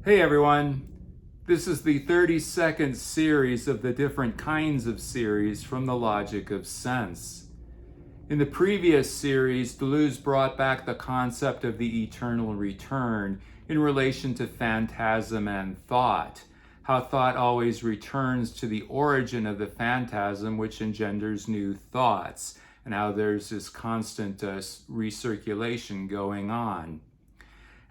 Hey everyone, this is the 32nd series of the different kinds of series from the logic of sense. In the previous series, Deleuze brought back the concept of the eternal return in relation to phantasm and thought, how thought always returns to the origin of the phantasm which engenders new thoughts, and how there's this constant recirculation going on.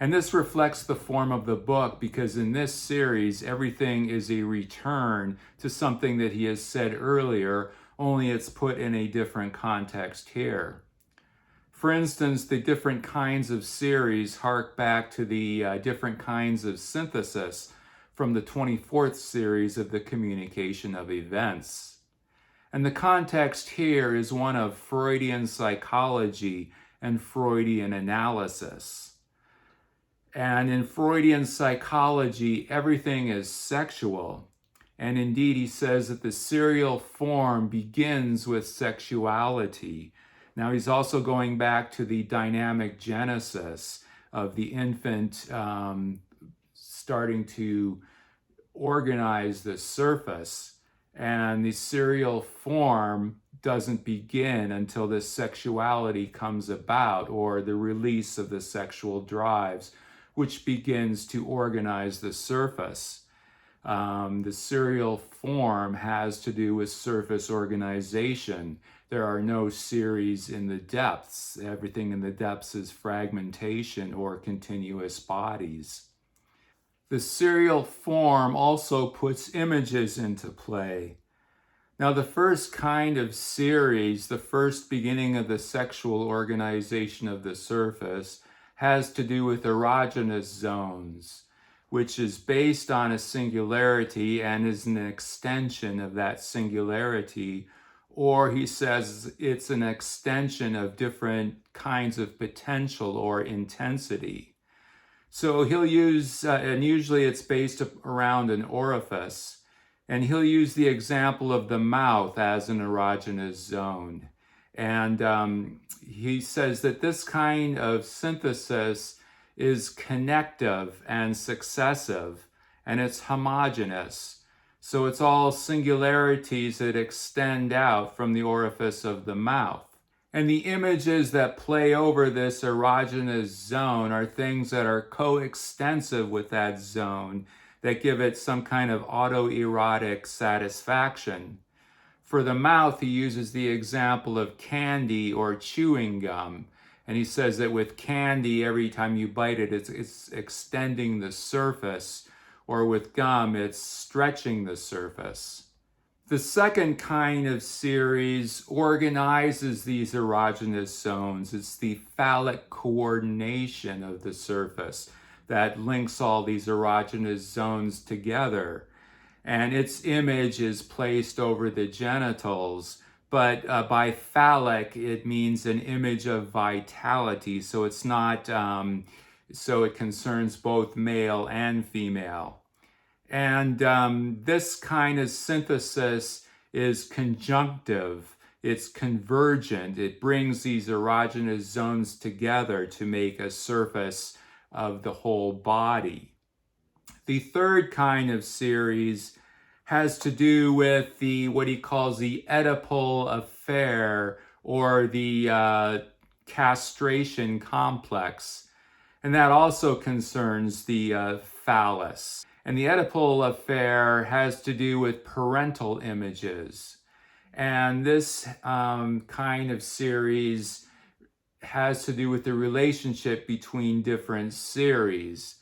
And this reflects the form of the book because in this series, everything is a return to something that he has said earlier, only it's put in a different context here. For instance, the different kinds of series hark back to the different kinds of synthesis from the 24th series of the communication of events. And the context here is one of Freudian psychology and Freudian analysis. And in Freudian psychology, everything is sexual. And indeed, he says that the serial form begins with sexuality. Now, he's also going back to the dynamic genesis of the infant starting to organize the surface. And the serial form doesn't begin until this sexuality comes about, or the release of the sexual drives, which begins to organize the surface. The serial form has to do with surface organization. There are no series in the depths. Everything in the depths is fragmentation or continuous bodies. The serial form also puts images into play. Now, the first kind of series, the first beginning of the sexual organization of the surface, has to do with erogenous zones, which is based on a singularity and is an extension of that singularity, or he says it's an extension of different kinds of potential or intensity. So he'll use, and usually it's based around an orifice, and he'll use the example of the mouth as an erogenous zone. And he says that this kind of synthesis is connective and successive, and it's homogeneous. So it's all singularities that extend out from the orifice of the mouth. And the images that play over this erogenous zone are things that are coextensive with that zone, that give it some kind of autoerotic satisfaction. For the mouth, he uses the example of candy or chewing gum. And he says that with candy, every time you bite it, it's extending the surface, or with gum, it's stretching the surface. The second kind of series organizes these erogenous zones. It's the phallic coordination of the surface that links all these erogenous zones together. And its image is placed over the genitals, but by phallic, it means an image of vitality. So it's not, so it concerns both male and female. And this kind of synthesis is conjunctive. It's convergent. It brings these erogenous zones together to make a surface of the whole body. The third kind of series has to do with what he calls the Oedipal affair, or the castration complex. And that also concerns the phallus. And the Oedipal affair has to do with parental images. And this kind of series has to do with the relationship between different series.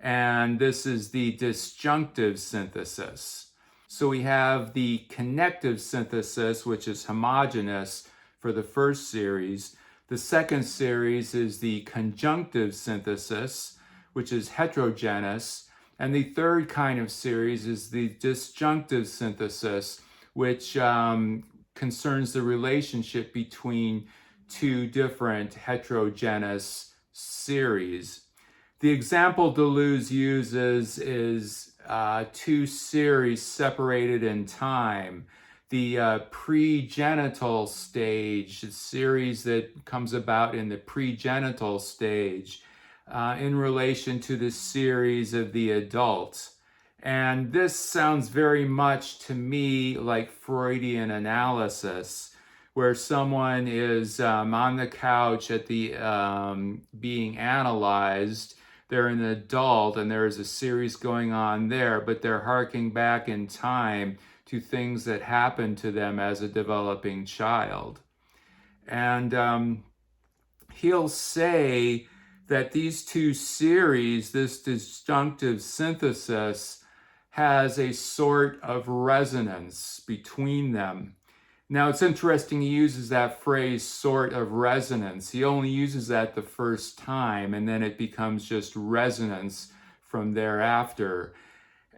And this is the disjunctive synthesis. So we have the connective synthesis, which is homogeneous for the first series. The second series is the conjunctive synthesis, which is heterogeneous. And the third kind of series is the disjunctive synthesis, which concerns the relationship between two different heterogeneous series. The example Deleuze uses is two series separated in time. The pregenital stage, the series that comes about in the pregenital stage, in relation to the series of the adult. And this sounds very much to me like Freudian analysis, where someone is on the couch at the being analyzed. They're an adult and there is a series going on there, but they're harking back in time to things that happened to them as a developing child. And he'll say that these two series, this disjunctive synthesis, has a sort of resonance between them. Now, it's interesting he uses that phrase, sort of resonance. He only uses that the first time, and then it becomes just resonance from thereafter.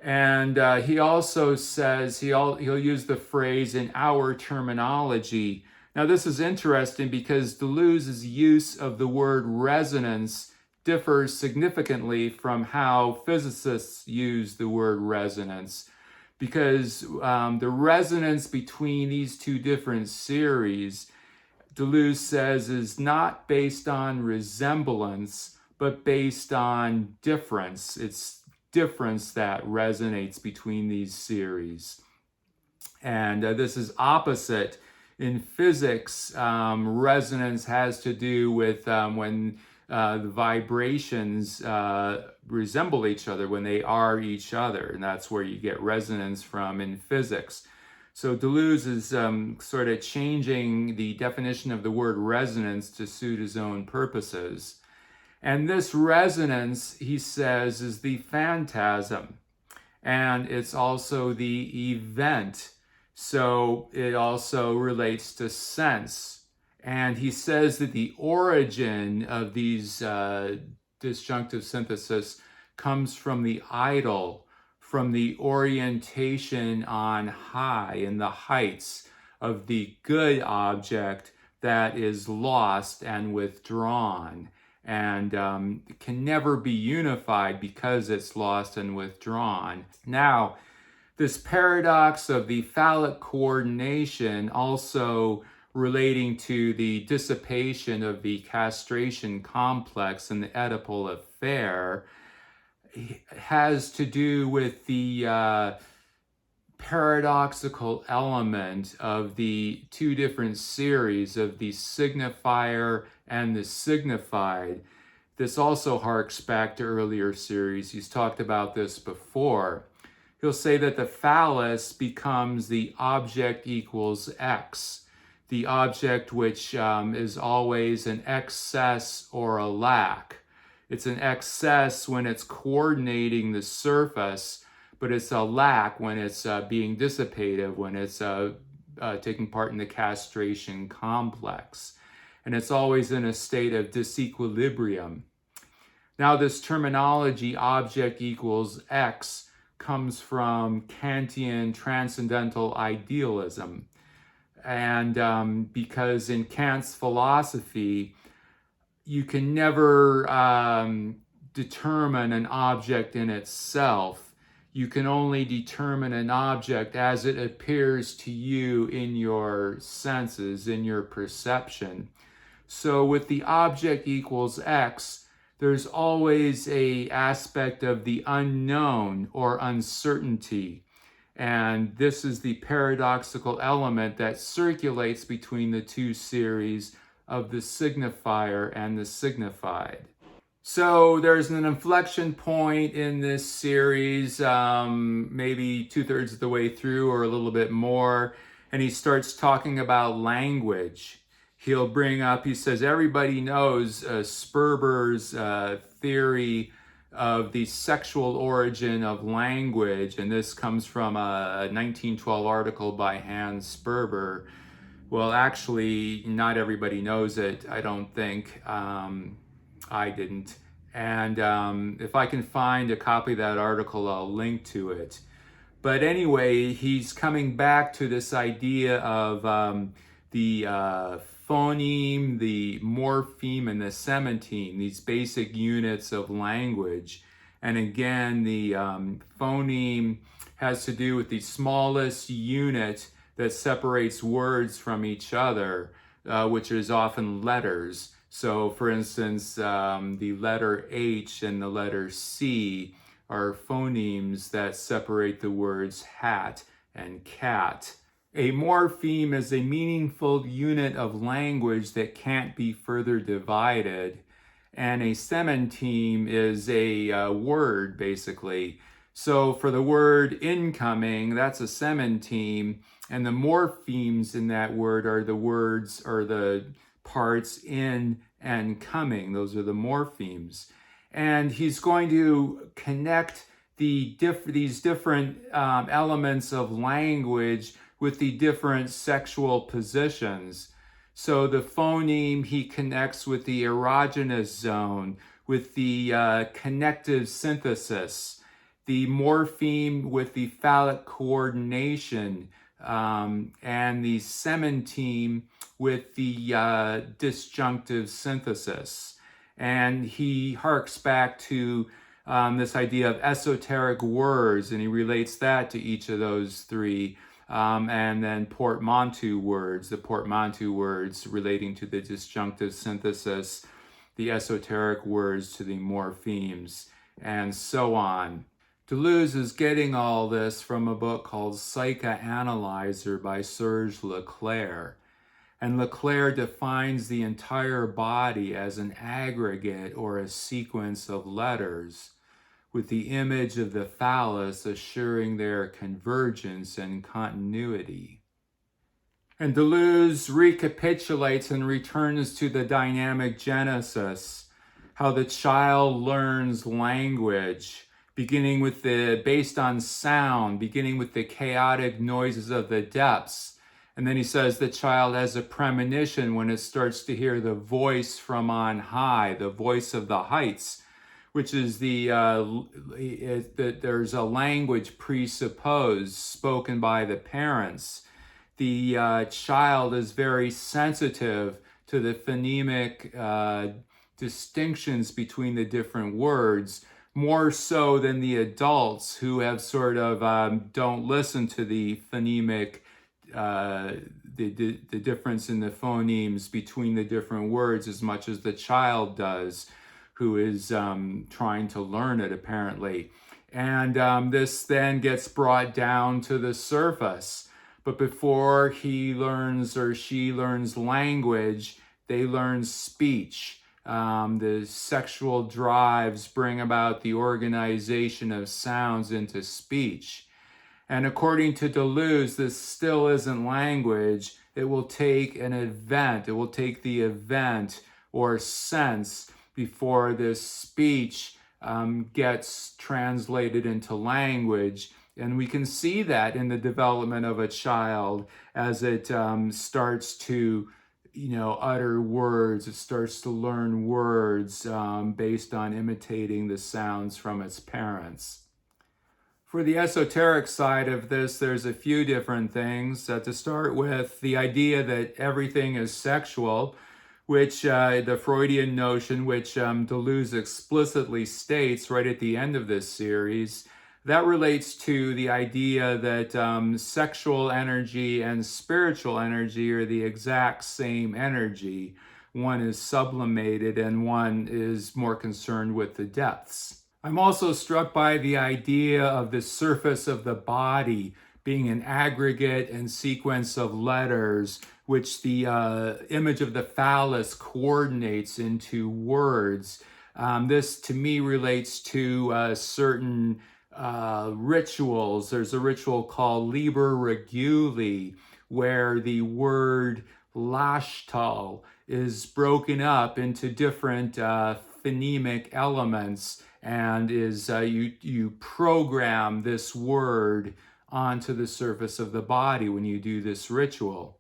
And he also says, he'll use the phrase in our terminology. Now, this is interesting because Deleuze's use of the word resonance differs significantly from how physicists use the word resonance, because the resonance between these two different series, Deleuze says, is not based on resemblance, but based on difference. It's difference that resonates between these series. And this is opposite. In physics, resonance has to do with when the vibrations resemble each other, when they are each other, and that's where you get resonance from in physics. So Deleuze is sort of changing the definition of the word resonance to suit his own purposes. And this resonance, he says, is the phantasm, and it's also the event. So it also relates to sense. And he says that the origin of these disjunctive synthesis comes from the idol, from the orientation on high, in the heights of the good object that is lost and withdrawn, and can never be unified because it's lost and withdrawn. Now, this paradox of the phallic coordination, also relating to the dissipation of the castration complex in the Oedipal affair, has to do with the paradoxical element of the two different series of the signifier and the signified. This also harks back to earlier series. He's talked about this before. He'll say that the phallus becomes the object equals X, the object which is always an excess or a lack. It's an excess when it's coordinating the surface, but it's a lack when it's being dissipative, when it's taking part in the castration complex. And it's always in a state of disequilibrium. Now, this terminology, object equals X, comes Kantian transcendental idealism. And because in Kant's philosophy, you can never determine an object in itself. You can only determine an object as it appears to you in your senses, in your perception. So with the object equals X, there's always an aspect of the unknown or uncertainty. And this is the paradoxical element that circulates between the two series of the signifier and the signified. So there's an inflection point in this series, maybe 2/3 of the way through or a little bit more, and he starts talking about language. He'll bring up, he says, everybody knows Sperber's theory of the sexual origin of language, and this comes from a 1912 article by Hans Sperber. Well, actually, not everybody knows it, I don't think. I didn't. And if I can find a copy of that article, I'll link to it. But anyway, he's coming back to this idea of the phoneme, the morpheme, and the semantemes, these basic units of language. And again, the phoneme has to do with the smallest unit that separates words from each other, which is often letters. So for instance, the letter H and the letter C are phonemes that separate the words hat and cat. A morpheme is a meaningful unit of language that can't be further divided. And a semanteme is a word, basically. So for the word incoming, that's a semanteme, and the morphemes in that word are the words or the parts in and coming. Those are the morphemes. And he's going to connect these different elements of language with the different sexual positions. So the phoneme he connects with the erogenous zone, with the connective synthesis, the morpheme with the phallic coordination, and the semantemes with the disjunctive synthesis. And he harks back to this idea of esoteric words, and he relates that to each of those three. And then portmanteau words, the portmanteau words relating to the disjunctive synthesis, the esoteric words to the morphemes, and so on. Deleuze is getting all this from a book called Psychanalyzer by Serge Leclaire. And Leclaire defines the entire body as an aggregate or a sequence of letters, with the image of the phallus assuring their convergence and continuity. And Deleuze recapitulates and returns to the dynamic genesis, how the child learns language, based on sound, beginning with the chaotic noises of the depths. And then he says the child has a premonition when it starts to hear the voice from on high, the voice of the heights, which is that there's a language presupposed, spoken by the parents. The child is very sensitive to the phonemic distinctions between the different words, more so than the adults who have sort of don't listen to the phonemic, the difference in the phonemes between the different words as much as the child does, who is trying to learn it, apparently. And this then gets brought down to the surface. But before he learns or she learns language, they learn speech. The sexual drives bring about the organization of sounds into speech. And according to Deleuze, this still isn't language. It will take an event. It will take the event or sense before this speech gets translated into language. And we can see that in the development of a child as it starts to, utter words. It starts to learn words based on imitating the sounds from its parents. For the esoteric side of this, there's a few different things. To start with, the idea that everything is sexual, which the Freudian notion, which Deleuze explicitly states right at the end of this series, that relates to the idea that sexual energy and spiritual energy are the exact same energy. One is sublimated and one is more concerned with the depths. I'm also struck by the idea of the surface of the body being an aggregate and sequence of letters, which the image of the phallus coordinates into words. This, to me, relates to certain rituals. There's a ritual called Liber Reguli, where the word lashtal is broken up into different phonemic elements, and is you program this word onto the surface of the body when you do this ritual.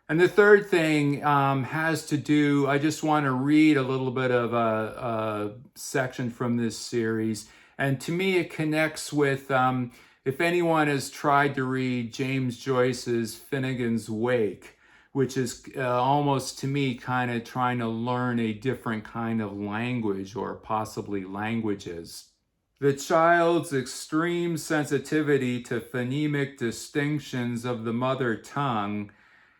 And the third thing has to do, I just want to read a little bit of a section from this series. And to me, it connects with, if anyone has tried to read James Joyce's Finnegan's Wake, which is almost, to me, kind of trying to learn a different kind of language, or possibly languages. The child's extreme sensitivity to phonemic distinctions of the mother tongue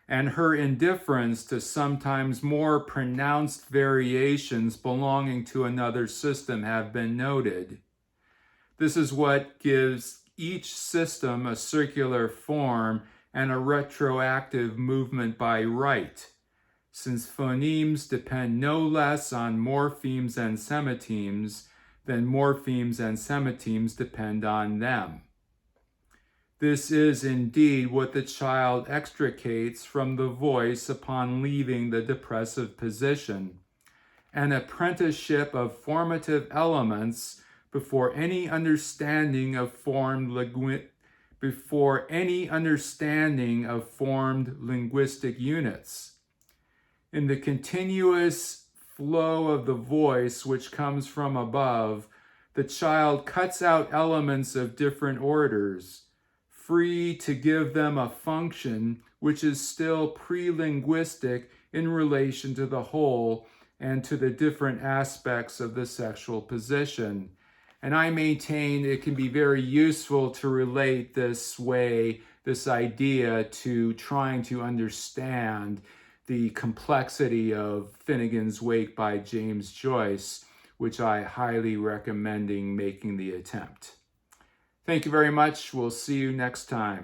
and her indifference to sometimes more pronounced variations belonging to another system have been noted. This is what gives each system a circular form and a retroactive movement by right, since phonemes depend no less on morphemes and semantemes than morphemes and semantemes depend on them. This is indeed what the child extricates from the voice upon leaving the depressive position, an apprenticeship of formative elements before any understanding of formed linguistic units. In the continuous flow of the voice which comes from above, the child cuts out elements of different orders, free to give them a function which is still pre-linguistic in relation to the whole and to the different aspects of the sexual position. And I maintain it can be very useful to relate this idea to trying to understand the complexity of Finnegan's Wake by James Joyce, which I highly recommend making the attempt. Thank you very much. We'll see you next time.